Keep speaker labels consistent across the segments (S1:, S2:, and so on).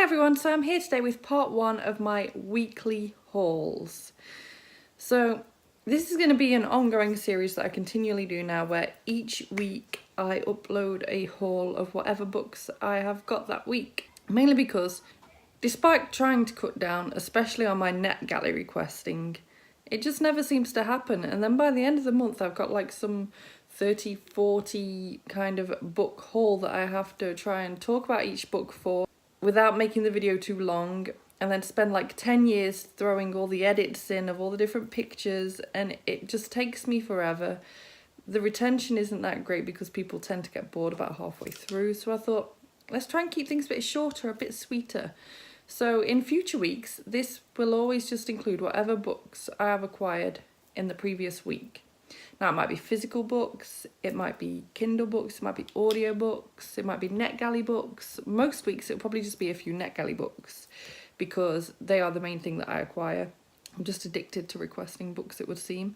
S1: Hi everyone, so I'm here today with part 1 of my weekly hauls. So this is going to be an ongoing series that I continually do now, where each week I upload a haul of whatever books I have got that week. Mainly because despite trying to cut down, especially on my NetGalley requesting, it just never seems to happen. And then by the end of the month I've got like some 30-40 kind of book haul that I have to try and talk about each book for, without making the video too long, and then spend like 10 years throwing all the edits in of all the different pictures, and it just takes me forever. The retention isn't that great because people tend to get bored about halfway through, so I thought let's try and keep things a bit shorter, a bit sweeter. So in future weeks this will always just include whatever books I have acquired in the previous week. Now, it might be physical books, it might be Kindle books, it might be audio books, it might be NetGalley books. Most weeks it'll probably just be a few NetGalley books because they are the main thing that I acquire. I'm just addicted to requesting books, it would seem.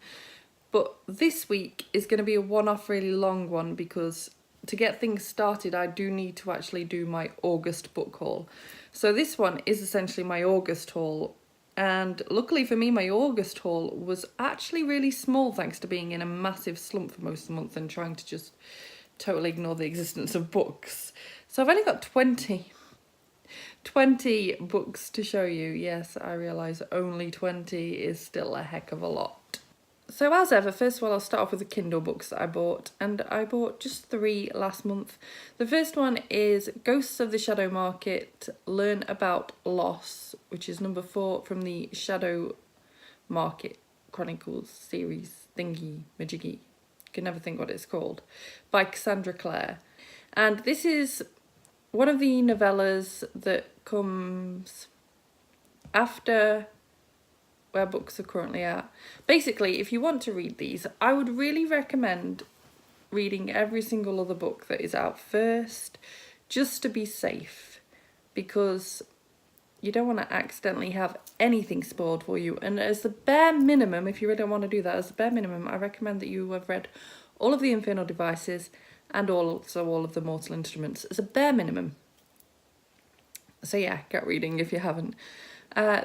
S1: But this week is going to be a one-off really long one because to get things started I do need to actually do my August book haul. So this one is essentially my August haul. And luckily for me, my August haul was actually really small thanks to being in a massive slump for most of the month and trying to just totally ignore the existence of books. So I've only got 20 books to show you. Yes, I realise only 20 is still a heck of a lot. So as ever, first of all, I'll start off with the Kindle books that I bought, and I bought just 3 last month. The first one is Ghosts of the Shadow Market, Learn About Loss, which is number 4 from the Shadow Market Chronicles series thingy majiggy. Can never think what it's called, by Cassandra Clare. And this is one of the novellas that comes after where books are currently at. Basically, if you want to read these, I would really recommend reading every single other book that is out first, just to be safe, because you don't want to accidentally have anything spoiled for you. And as the bare minimum, if you really don't want to do that, as the bare minimum, I recommend that you have read all of the Infernal Devices and also all of the Mortal Instruments as a bare minimum. So yeah, get reading if you haven't.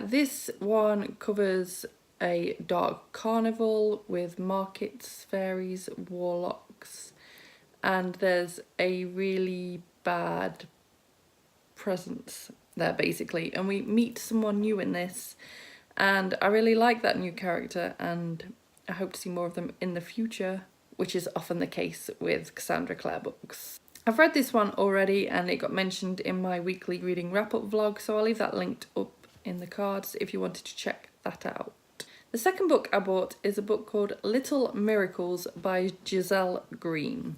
S1: This one covers a dark carnival with markets, fairies, warlocks, and there's a really bad presence there basically, and we meet someone new in this, and I really like that new character and I hope to see more of them in the future, which is often the case with Cassandra Clare books. I've read this one already and it got mentioned in my weekly reading wrap-up vlog, so I'll leave that linked up in the cards if you wanted to check that out. The second book I bought is a book called Little Miracles by Giselle Green.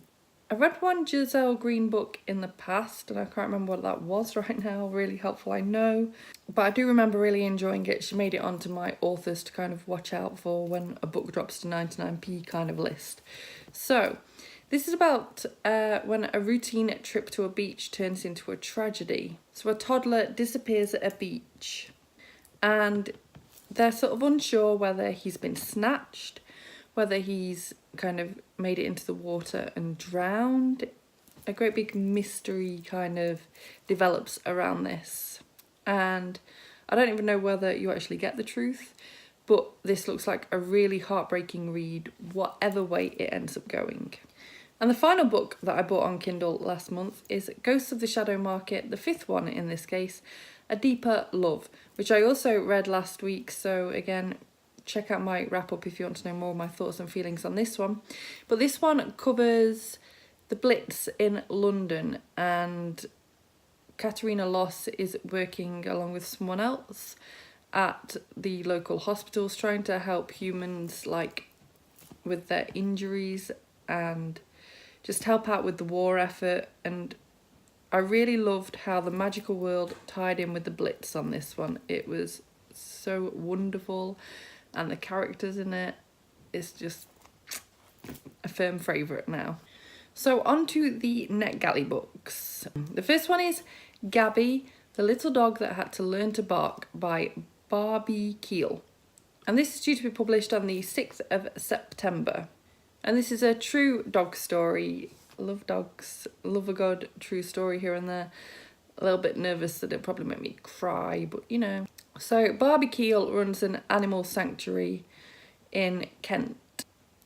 S1: I read one Giselle Green book in the past and I can't remember what that was right now. Really helpful, I know, but I do remember really enjoying it. She made it onto my authors to kind of watch out for when a book drops to 99p kind of list. So this is about when a routine trip to a beach turns into a tragedy. So a toddler disappears at a beach and they're sort of unsure whether he's been snatched, whether he's kind of made it into the water and drowned. A great big mystery kind of develops around this. And I don't even know whether you actually get the truth, but this looks like a really heartbreaking read, whatever way it ends up going. And the final book that I bought on Kindle last month is Ghosts of the Shadow Market, the 5th one in this case, A Deeper Love, which I also read last week. So again, check out my wrap-up if you want to know more of my thoughts and feelings on this one. But this one covers the Blitz in London, and Katerina Loss is working along with someone else at the local hospitals trying to help humans like with their injuries and just help out with the war effort. And I really loved how the magical world tied in with the Blitz on this one. It was so wonderful, and the characters in it is just a firm favourite now. So on to the NetGalley books. The first one is Gabby, the Little Dog That Had to Learn to Bark by Barby Keel. And this is due to be published on the 6th of September. And this is a true dog story. Love dogs, love a good true story here and there. a little bit nervous that it'll probably make me cry, but you know. So Barby Keel runs an animal sanctuary in Kent,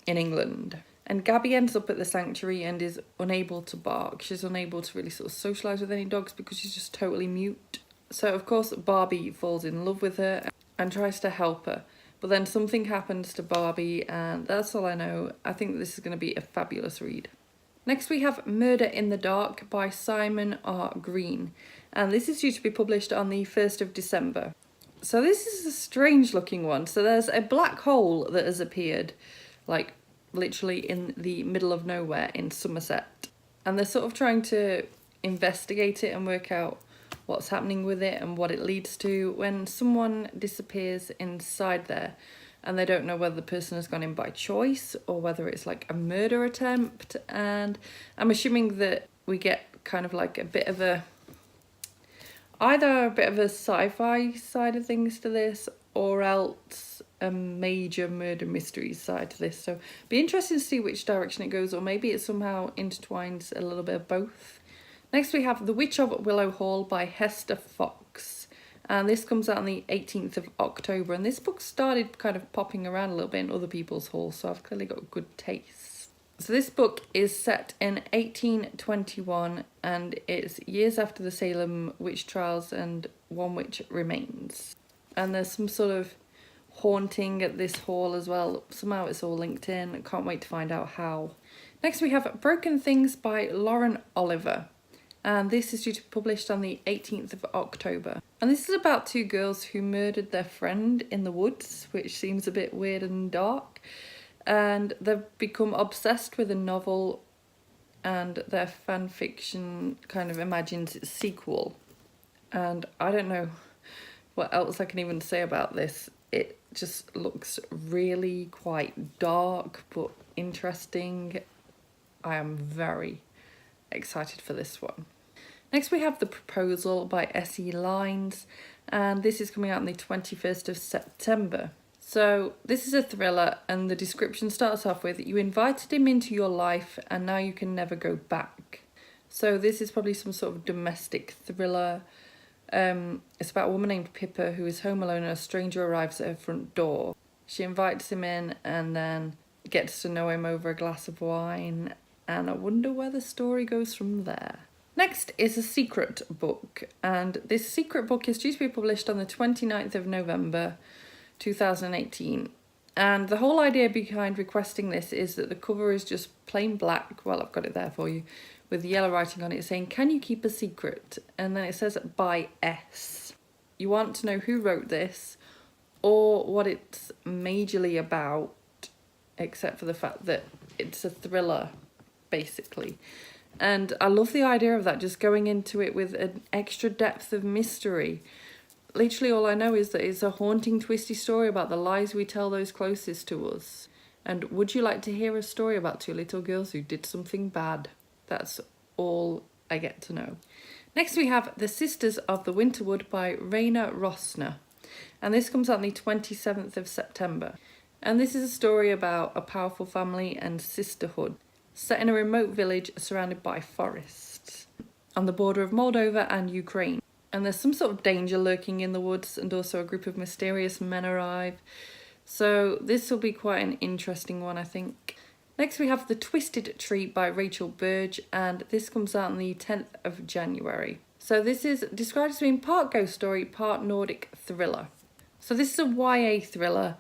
S1: in England. And Gabby ends up at the sanctuary and is unable to bark. She's unable to really sort of socialise with any dogs because she's just totally mute. So of course Barby falls in love with her and tries to help her. But then something happens to Barby, and that's all I know. I think this is going to be a fabulous read. Next we have Murder in the Dark by Simon R. Green. And this is due to be published on the 1st of December. So this is a strange looking one. So there's a black hole that has appeared, like literally in the middle of nowhere in Somerset. And they're sort of trying to investigate it and work out what's happening with it and what it leads to when someone disappears inside there. And they don't know whether the person has gone in by choice or whether it's like a murder attempt. And I'm assuming that we get kind of like a bit of a, either a bit of a sci-fi side of things to this, or else a major murder mystery side to this. So be interesting to see which direction it goes, or maybe it somehow intertwines a little bit of both. Next we have The Witch of Willow Hall by Hester Fox. And this comes out on the 18th of October. And this book started kind of popping around a little bit in other people's halls, so I've clearly got good taste. So this book is set in 1821 and it's years after the Salem witch trials and one witch remains. And there's some sort of haunting at this hall as well. Somehow it's all linked in. I can't wait to find out how. Next we have Broken Things by Lauren Oliver. And this is due to be published on the 18th of October. And this is about two girls who murdered their friend in the woods, which seems a bit weird and dark. And they've become obsessed with a novel, and their fan fiction kind of imagines its sequel. And I don't know what else I can even say about this. It just looks really quite dark but interesting. I am very excited for this one. Next we have The Proposal by S.E. Lines, and this is coming out on the 21st of September. So this is a thriller, and the description starts off with, you invited him into your life and now you can never go back. So this is probably some sort of domestic thriller. It's about a woman named Pippa who is home alone and a stranger arrives at her front door. She invites him in and then gets to know him over a glass of wine, and I wonder where the story goes from there. Next is a secret book, and this secret book is due to be published on the 29th of November 2018. And the whole idea behind requesting this is that the cover is just plain black, well I've got it there for you, with yellow writing on it saying, can you keep a secret? And then it says by S. You want to know who wrote this or what it's majorly about, except for the fact that it's a thriller, basically. And I love the idea of that, just going into it with an extra depth of mystery. Literally all I know is that it's a haunting, twisty story about the lies we tell those closest to us. And would you like to hear a story about two little girls who did something bad? That's all I get to know. Next we have The Sisters of the Winterwood by Raina Rossner. And this comes out on the 27th of September. And this is a story about a powerful family and sisterhood, set in a remote village surrounded by forests on the border of Moldova and Ukraine. And there's some sort of danger lurking in the woods, and also a group of mysterious men arrive. So this will be quite an interesting one, I think. Next we have The Twisted Tree by Rachel Burge, and this comes out on the 10th of January. So this is described as being part ghost story, part Nordic thriller. So this is a YA thriller,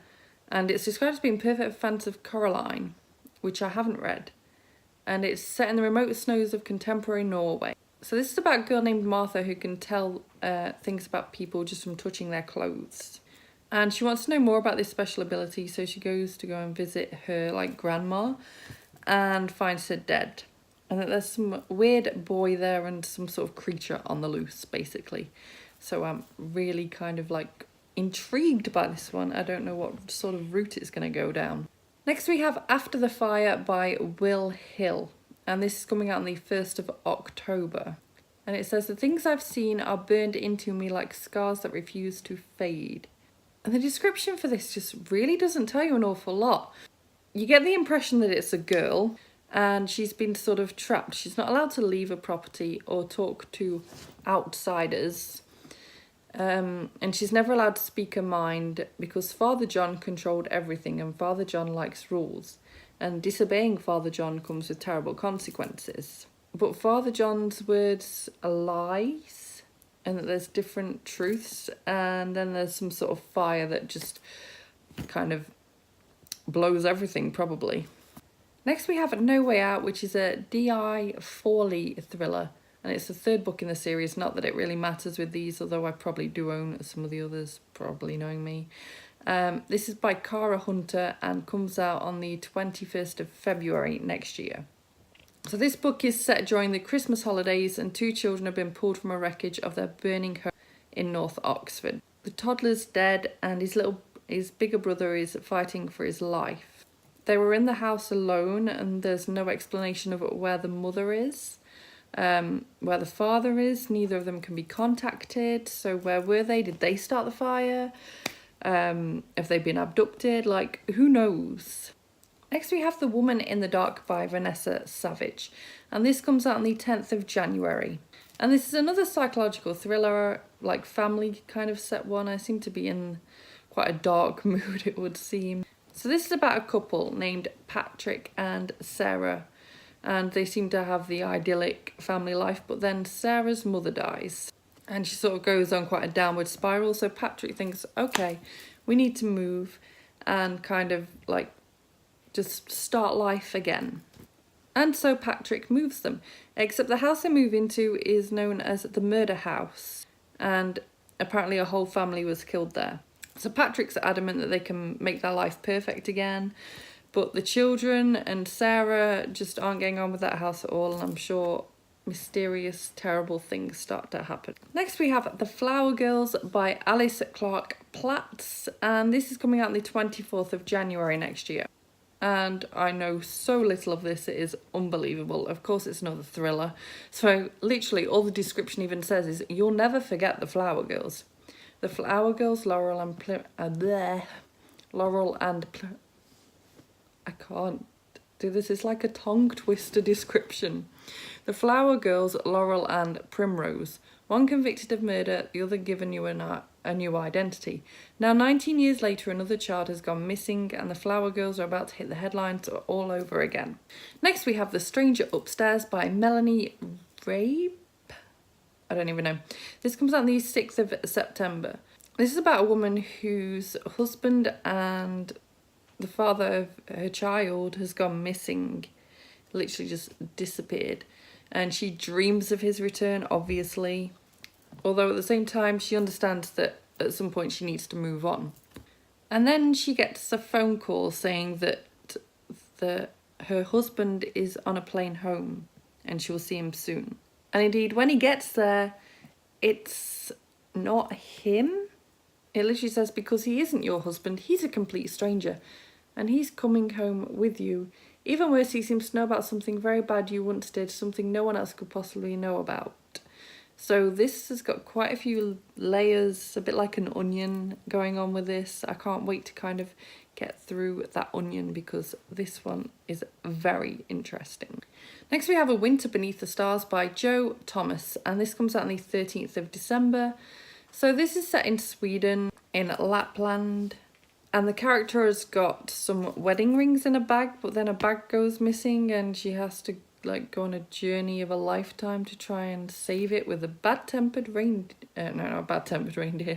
S1: and it's described as being perfect for fans of Coraline, which I haven't read. And it's set in the remote snows of contemporary Norway. So this is about a girl named Martha who can tell things about people just from touching their clothes. And she wants to know more about this special ability, so she goes to go and visit her grandma and finds her dead. And that there's some weird boy there and some sort of creature on the loose, basically. So I'm really kind of intrigued by this one. I don't know what sort of route it's going to go down. Next we have After the Fire by Will Hill, and this is coming out on the 1st of October. And it says, the things I've seen are burned into me like scars that refuse to fade. And the description for this just really doesn't tell you an awful lot. You get the impression that it's a girl, and she's been sort of trapped. She's not allowed to leave a property or talk to outsiders. And she's never allowed to speak her mind because Father John controlled everything, and Father John likes rules. And disobeying Father John comes with terrible consequences. But Father John's words are lies, and that there's different truths, and then there's some sort of fire that just kind of blows everything, probably. Next we have No Way Out, which is a D.I. Fawley thriller, and it's the third book in the series. Not that it really matters with these, although I probably do own some of the others, probably knowing me. This is by Cara Hunter and comes out on the 21st of February next year. So this book is set during the Christmas holidays, and 2 children have been pulled from a wreckage of their burning home in North Oxford. The toddler's dead, and his bigger brother is fighting for his life. They were in the house alone, and there's no explanation of where the mother is, where the father is. Neither of them can be contacted. So where were they? Did they start the fire? Have they been abducted? Like, who knows? Next we have The Woman in the Dark by Vanessa Savage, and this comes out on the 10th of January. And this is another psychological thriller, like family kind of set one. I seem to be in quite a dark mood, it would seem. So this is about a couple named Patrick and Sarah, and they seem to have the idyllic family life, but then Sarah's mother dies, and she sort of goes on quite a downward spiral. So Patrick thinks, okay, we need to move and kind of like just start life again. And so Patrick moves them, except the house they move into is known as the murder house, and apparently a whole family was killed there. So Patrick's adamant that they can make their life perfect again, but the children and Sarah just aren't getting on with that house at all, and I'm sure mysterious, terrible things start to happen. Next we have The Flower Girls by Alice Clark Platts, and this is coming out on the 24th of January next year. And I know so little of this, it is unbelievable. Of course it's another thriller. So literally all the description even says is, you'll never forget the Flower Girls. The Flower Girls, Laurel and I can't do this, it's like a tongue twister description. The Flower Girls, Laurel and Primrose. One convicted of murder, the other given you a new identity. Now 19 years later, another child has gone missing, and the Flower Girls are about to hit the headlines all over again. Next we have The Stranger Upstairs by Melanie Rabe. I don't even know. This comes out on the 6th of September. This is about a woman whose husband and the father of her child has gone missing. Literally just disappeared. And she dreams of his return, obviously. Although at the same time, she understands that at some point she needs to move on. And then she gets a phone call saying that her husband is on a plane home and she will see him soon. And indeed, when he gets there, it's not him. It literally says, because he isn't your husband, he's a complete stranger. And he's coming home with you. Even worse, he seems to know about something very bad you once did, something no one else could possibly know about. So this has got quite a few layers, a bit like an onion going on with this. I can't wait to kind of get through that onion because this one is very interesting. Next we have A Winter Beneath the Stars by Jo Thomas, and this comes out on the 13th of December. So this is set in Sweden, in Lapland. And the character has got some wedding rings in a bag, but then a bag goes missing and she has to like go on a journey of a lifetime to try and save it with a bad-tempered reindeer,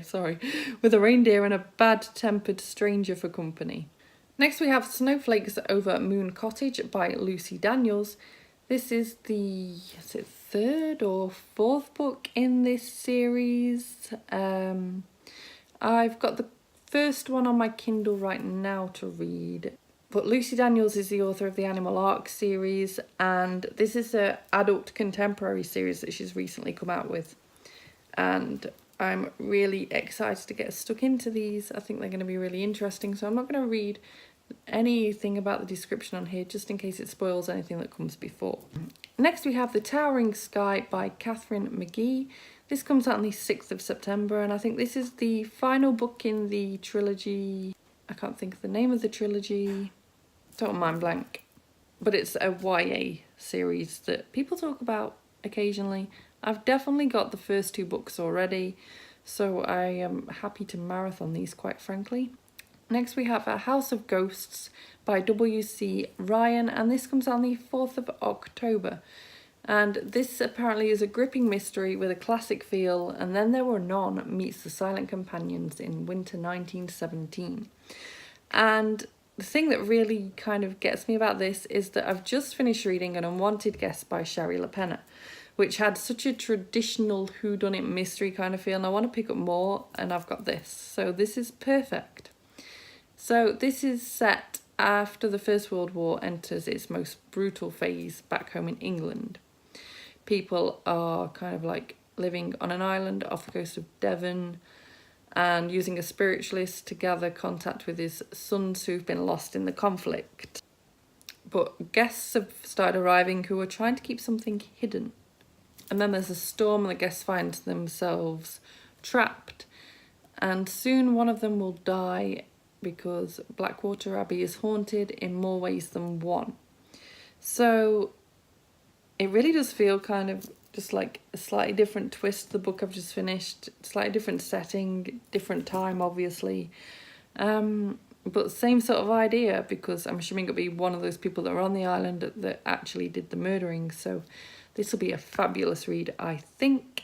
S1: sorry. With a reindeer and a bad-tempered stranger for company. Next we have Snowflakes over Moon Cottage by Lucy Daniels. This is the 3rd or 4th book in this series. I've got the first one on my Kindle right now to read. But Lucy Daniels is the author of the Animal Arc series, and this is an adult contemporary series that she's recently come out with. And I'm really excited to get stuck into these. I think they're going to be really interesting, so I'm not going to read anything about the description on here just in case it spoils anything that comes before. Next we have The Towering Sky by Catherine McGee. This comes out on the 6th of September, and I think this is the final book in the trilogy. I can't think of the name of the trilogy. Don't mind blank. but it's a YA series that people talk about occasionally. I've definitely got the first 2 books already, so I am happy to marathon these, quite frankly. Next we have A House of Ghosts by W.C. Ryan, and this comes out on the 4th of October. And this apparently is a gripping mystery with a classic feel, and Then There Were None meets The Silent Companions in winter 1917. And the thing that really kind of gets me about this is that I've just finished reading An Unwanted Guest by Shari LaPenna, which had such a traditional whodunit mystery kind of feel, and I want to pick up more, and I've got this. So this is perfect. So this is set after the First World War enters its most brutal phase back home in England. People are kind of like living on an island off the coast of Devon and using a spiritualist to gather contact with his sons who've been lost in the conflict. But guests have started arriving who are trying to keep something hidden. And then there's a storm and the guests find themselves trapped. And soon one of them will die because Blackwater Abbey is haunted in more ways than one. So it really does feel kind of just like a slightly different twist to the book I've just finished. Slightly different setting, different time, obviously. But same sort of idea, because I'm assuming it'll be one of those people that are on the island that actually did the murdering. So this will be a fabulous read, I think.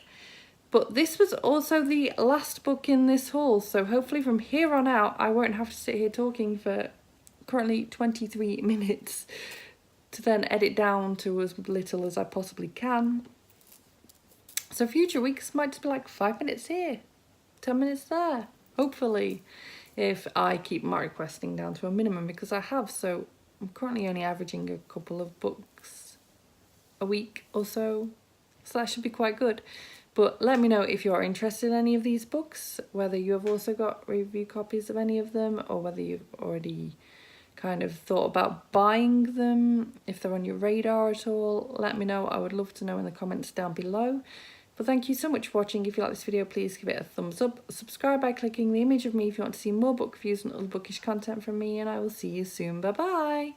S1: But this was also the last book in this haul, so hopefully from here on out I won't have to sit here talking for currently 23 minutes to then edit down to as little as I possibly can. So future weeks might just be like 5 minutes here, 10 minutes there, hopefully, if I keep my requesting down to a minimum, because I have. So I'm currently only averaging a couple of books a week or so that should be quite good. But let me know if you're interested in any of these books, whether you have also got review copies of any of them, or whether you've already kind of thought about buying them, if they're on your radar at all. Let me know. I would love to know in the comments down below. But thank you so much for watching. If you like this video, please give it a thumbs up. Subscribe by clicking the image of me if you want to see more book reviews and other bookish content from me, and I will see you soon. Bye bye!